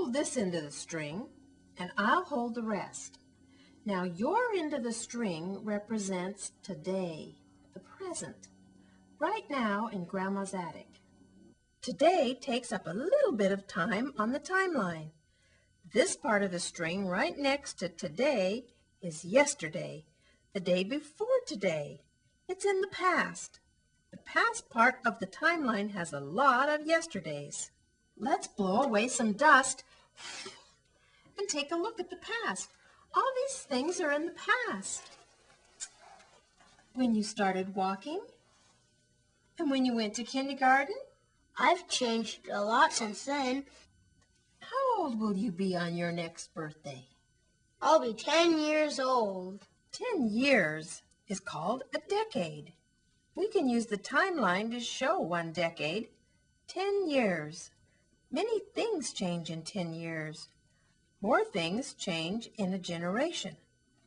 hold this end of the string, and I'll hold the rest. Now your end of the string represents today, the present, right now in Grandma's attic. Today takes up a little bit of time on the timeline. This part of the string right next to today is yesterday, the day before today. It's in the past. The past part of the timeline has a lot of yesterdays. Let's blow away some dust and take a look at the past. All these things are in the past. When you started walking, and when you went to kindergarten. I've changed a lot since then. How old will you be on your next birthday? I'll be 10 years old. 10 years is called a decade. We can use the timeline to show one decade. 10 years. Many things change in 10 years. More things change in a generation.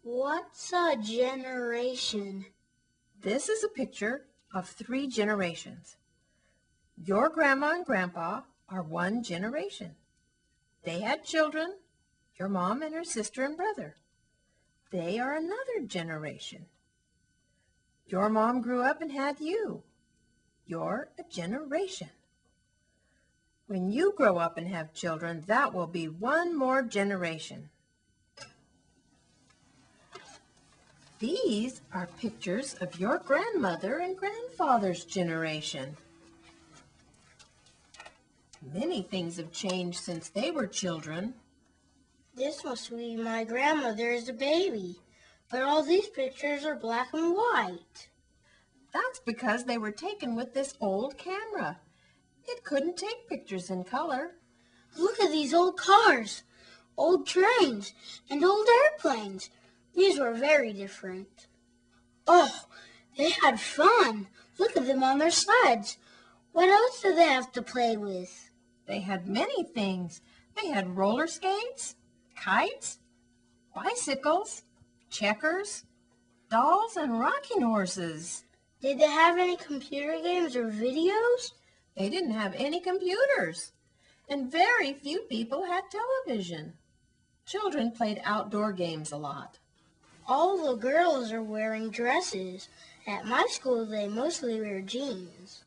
What's a generation? This is a picture of 3 generations. Your grandma and grandpa are one generation. They had children, your mom and her sister and brother. They are another generation. Your mom grew up and had you. You're a generation. When you grow up and have children, that will be one more generation. These are pictures of your grandmother and grandfather's generation. Many things have changed since they were children. This must be my grandmother as a baby, but all these pictures are black and white. That's because they were taken with this old camera. It couldn't take pictures in color. Look at these old cars, old trains, and old airplanes. These were very different. Oh, they had fun. Look at them on their sleds. What else did they have to play with? They had many things. They had roller skates, kites, bicycles, checkers, dolls, and rocking horses. Did they have any computer games or videos? They didn't have any computers, and very few people had television. Children played outdoor games a lot. All the girls are wearing dresses. At my school, they mostly wear jeans.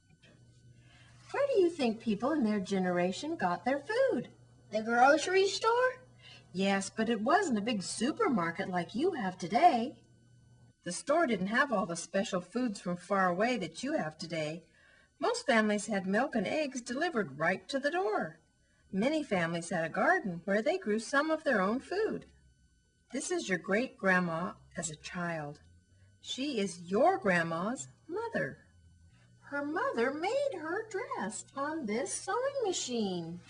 Where do you think people in their generation got their food? The grocery store? Yes, but it wasn't a big supermarket like you have today. The store didn't have all the special foods from far away that you have today. Most families had milk and eggs delivered right to the door. Many families had a garden where they grew some of their own food. This is your great-grandma as a child. She is your grandma's mother. Her mother made her dress on this sewing machine.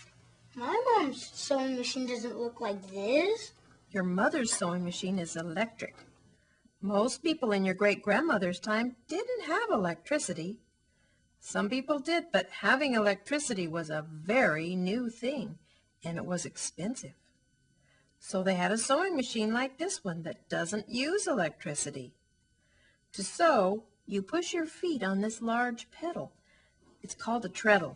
My mom's sewing machine doesn't look like this. Your mother's sewing machine is electric. Most people in your great-grandmother's time didn't have electricity. Some people did, but having electricity was a very new thing, and it was expensive. So they had a sewing machine like this one that doesn't use electricity. To sew, you push your feet on this large pedal. It's called a treadle.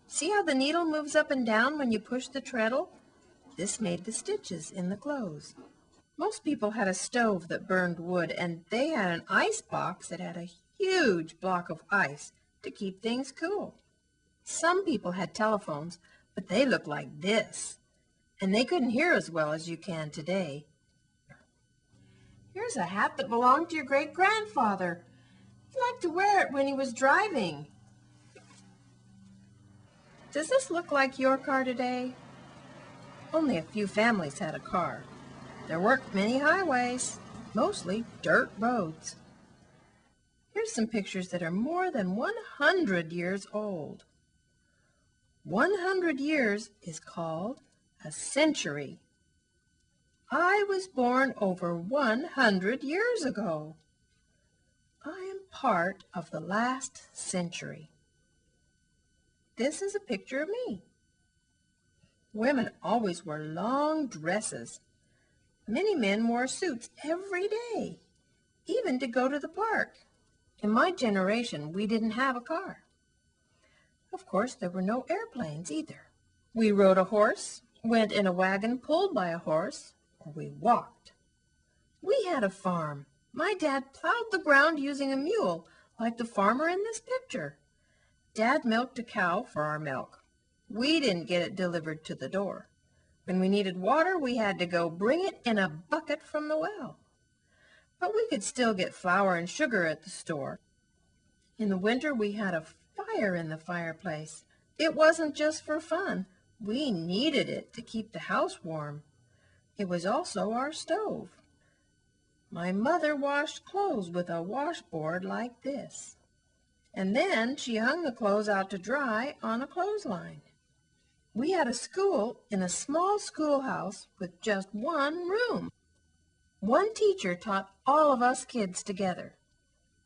See how the needle moves up and down when you push the treadle? This made the stitches in the clothes. Most people had a stove that burned wood, and they had an ice box that had a huge block of ice to keep things cool. Some people had telephones, but they looked like this, and they couldn't hear as well as you can today. Here's a hat that belonged to your great-grandfather. He liked to wear it when he was driving. Does this look like your car today? Only a few families had a car. There weren't many highways, mostly dirt roads. Here's some pictures that are more than 100 years old. 100 years is called a century. I was born over 100 years ago. I am part of the last century. This is a picture of me. Women always wore long dresses. Many men wore suits every day, even to go to the park. In my generation, we didn't have a car. Of course, there were no airplanes either. We rode a horse went in a wagon pulled by a horse, or we walked. We had a farm. My dad plowed the ground using a mule, like the farmer in this picture. Dad milked a cow for our milk. We didn't get it delivered to the door. When we needed water, we had to go bring it in a bucket from the well. But we could still get flour and sugar at the store. In the winter, we had a fire in the fireplace. It wasn't just for fun. We needed it to keep the house warm. It was also our stove. My mother washed clothes with a washboard like this. And then she hung the clothes out to dry on a clothesline. We had a school in a small schoolhouse with just one room. One teacher taught all of us kids together.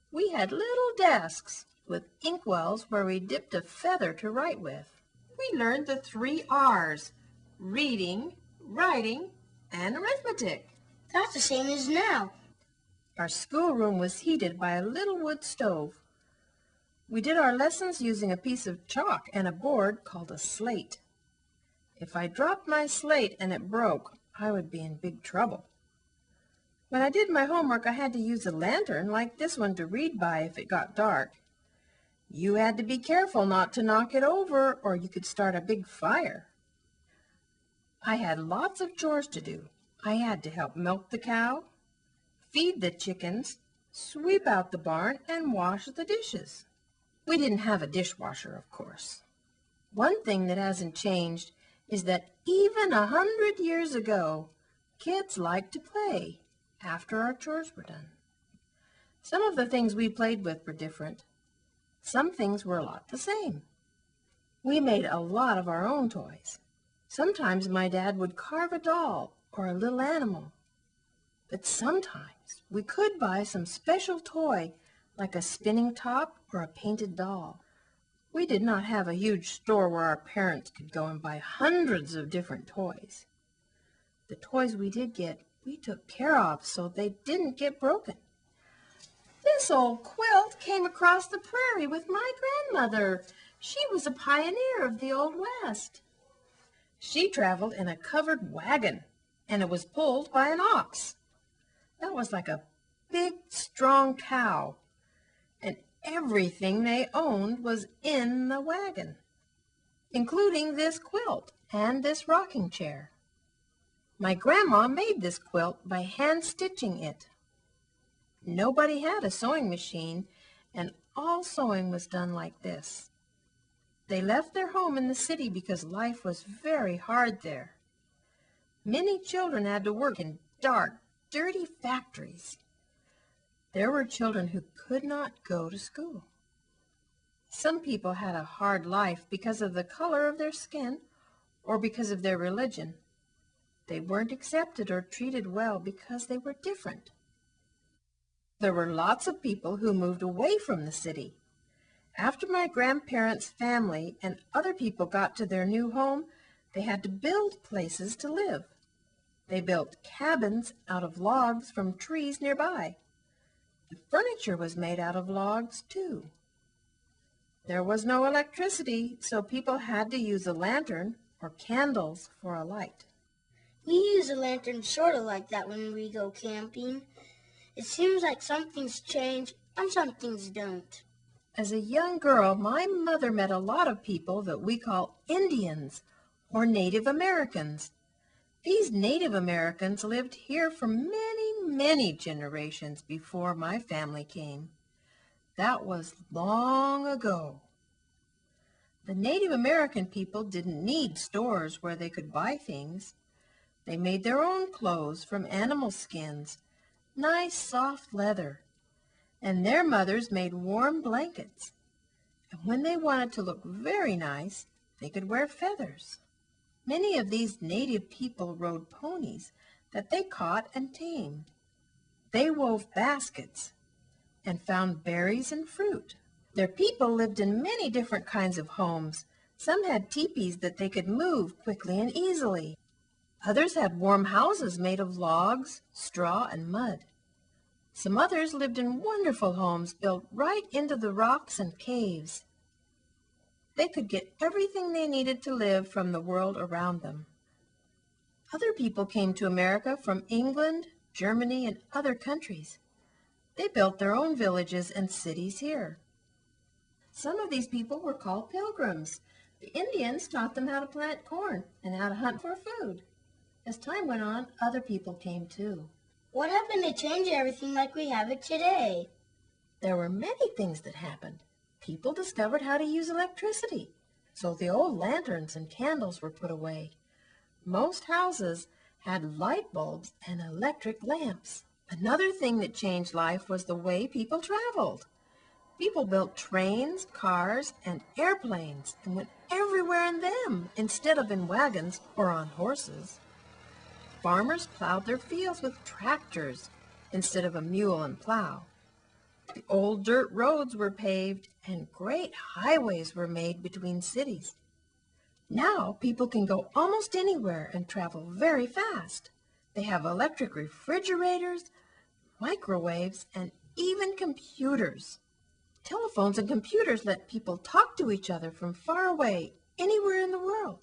We had little desks with inkwells where we dipped a feather to write with. We learned the 3 R's: reading, writing, and arithmetic. That's the same as now. Our schoolroom was heated by a little wood stove. We did our lessons using a piece of chalk and a board called a slate. If I dropped my slate and it broke, I would be in big trouble. When I did my homework, I had to use a lantern like this one to read by if it got dark. You had to be careful not to knock it over, or you could start a big fire. I had lots of chores to do. I had to help milk the cow, feed the chickens, sweep out the barn, and wash the dishes. We didn't have a dishwasher, of course. One thing that hasn't changed is that even 100 years ago, kids liked to play after our chores were done. Some of the things we played with were different. Some things were a lot the same. We made a lot of our own toys. Sometimes my dad would carve a doll or a little animal. But sometimes we could buy some special toy like a spinning top or a painted doll. We did not have a huge store where our parents could go and buy hundreds of different toys. The toys we did get, we took care of so they didn't get broken. This old quilt came across the prairie with my grandmother. She was a pioneer of the Old West. She traveled in a covered wagon, and it was pulled by an ox. That was like a big, strong cow, and everything they owned was in the wagon, including this quilt and this rocking chair. My grandma made this quilt by hand-stitching it. Nobody had a sewing machine, and all sewing was done like this. They left their home in the city because life was very hard there. Many children had to work in dark, dirty factories. There were children who could not go to school. Some people had a hard life because of the color of their skin or because of their religion. They weren't accepted or treated well because they were different. There were lots of people who moved away from the city. After my grandparents' family and other people got to their new home, they had to build places to live. They built cabins out of logs from trees nearby. The furniture was made out of logs, too. There was no electricity, so people had to use a lantern or candles for a light. We use a lantern sort of like that when we go camping. It seems like some things change and some things don't. As a young girl, my mother met a lot of people that we call Indians or Native Americans. These Native Americans lived here for many, many generations before my family came. That was long ago. The Native American people didn't need stores where they could buy things. They made their own clothes from animal skins, nice soft leather, and their mothers made warm blankets. And when they wanted to look very nice, they could wear feathers. Many of these native people rode ponies that they caught and tamed. They wove baskets and found berries and fruit. Their people lived in many different kinds of homes. Some had teepees that they could move quickly and easily. Others had warm houses made of logs, straw, and mud. Some others lived in wonderful homes built right into the rocks and caves. They could get everything they needed to live from the world around them. Other people came to America from England, Germany, and other countries. They built their own villages and cities here. Some of these people were called pilgrims. The Indians taught them how to plant corn and how to hunt for food. As time went on, other people came too. What happened to change everything like we have it today? There were many things that happened. People discovered how to use electricity, so the old lanterns and candles were put away. Most houses had light bulbs and electric lamps. Another thing that changed life was the way people traveled. People built trains, cars, and airplanes and went everywhere in them instead of in wagons or on horses. Farmers plowed their fields with tractors instead of a mule and plow. The old dirt roads were paved and great highways were made between cities. Now people can go almost anywhere and travel very fast. They have electric refrigerators, microwaves, and even computers. Telephones and computers let people talk to each other from far away, anywhere in the world.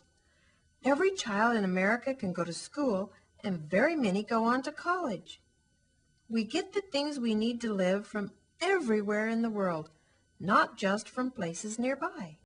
Every child in America can go to school, and very many go on to college. We get the things we need to live from everywhere in the world, not just from places nearby.